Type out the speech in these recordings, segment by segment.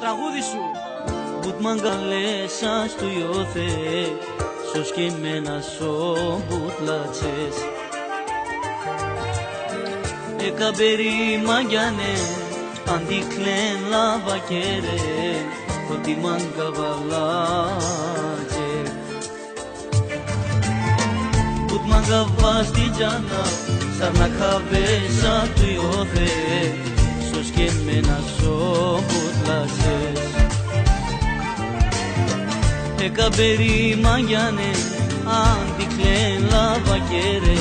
τραγούδι σου. Μπουτ μαγκαλέσας του ιώθε, σως και μένα σο μπουτλατσές. Εκαμπερί μαγιάνε, αντίκλεν λαβακέρε, ότι μαγκαβαλάτσε. Μπουτ μαγκαβάς τη τζάνα, σαν να χαβέσα του ιώθε, σως και μένα σο μπουτλατσές. Εκαμπερί μαγιάνε, αντίκλεν λαβακέρε,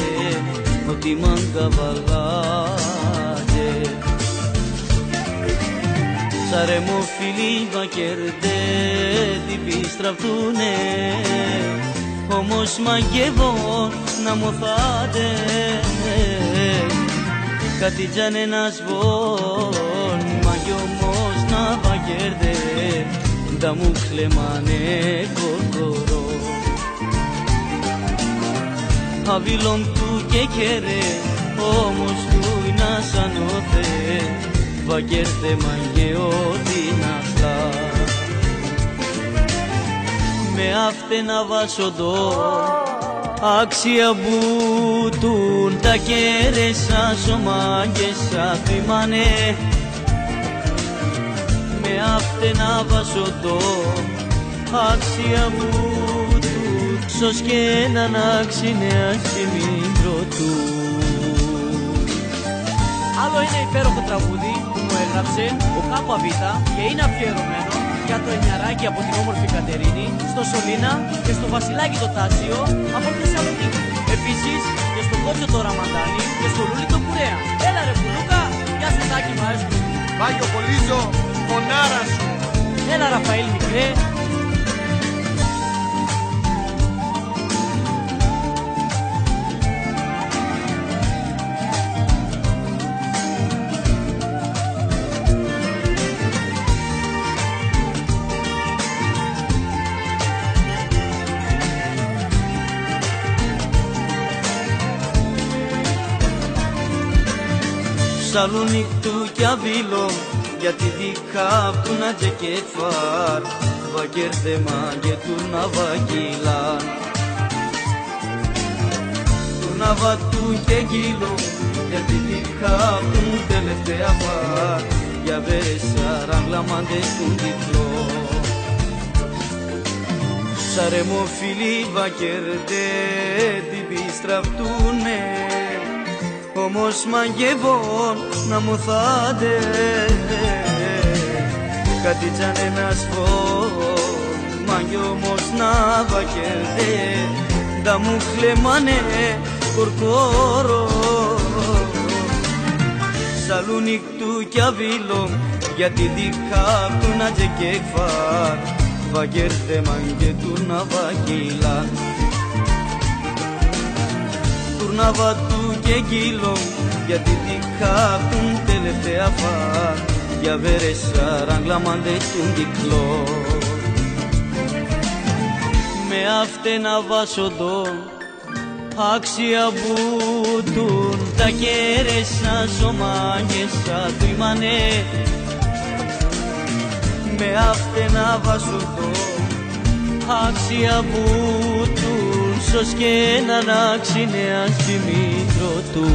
ότι μαγκαβαλάτσε. Σαρε μου φίλοι βακέρτε την πίστραυτουνε, όμως μαγεύω να μοθάτε. Κάτι τζαν ένας βον, μαγε όμως να βακέρτε, ντα μου κλεμάνε κορκορό. Αβίλον του και κέρε, όμως του να σανώθε, βακέρτε μαγεώ την ασλά. Με αυτένα βάσοντο, άξια μπουτούν τα κέρεσα, σωμάγεσα θυμάνε. Με αυτένα βάσοντο, άξια μπουτούν, σως και έναν άξινε ασκημήτρο του. Άλλο ένα υπέροχο τραγούδι που μου έγραψε ο Κάπα Β και είναι αφιερωμένο για το εννιαράκι από την όμορφη Κατερίνη, στο Σολίνα και στο Βασιλάκι το Τάσιο από τη Θεσσαλονίκη. Επίσης και στο Κότσιο το Ραμαντάνι και στο Λούλι το Κουρέα. Έλα ρε Πουλούκα, γεια σου Τάκη μαέστρου. Βάγιο Πολύζο, φωνάρα σου. Έλα Ραφαήλ μικρέ. Σαλονίκτου κι αβίλο, γιατί δικά που να τζεκέφαρ, βακέρδε μάγε του να βαγγίλαν. Του να βατού και γύλο, γιατί δικά που τελευταία φαρ, για βέρεσαραν γλαμάντες του διπλό. Σαρε μου φίλοι βακέρδε την πίστραυτουνε, όμως μαγεύω να μοθάτε. Κάτι τζαν ένας φως, μαγε όμως να βακέρδε, ντα μου χλεμάνε κορκόρο. Σαλονίκτου κι αβίλο, γιατί δικά του να τζεκέφαρ, βακέρδε μαγε του να βαγγίλαν. Τουρνάβα του και γύλο, γιατί δικά του τελευταία φαρ, για βέρεσαραν γλαμάντες του δικλό. Με αυτένα βάσοντο, άξια μπουτούν τα κέρεσα, σωμάγεσα του ημάνε. Με αυτένα βάσοντο, άξια μπουτούν, σως και έναν άξινε ασκημήτρο του.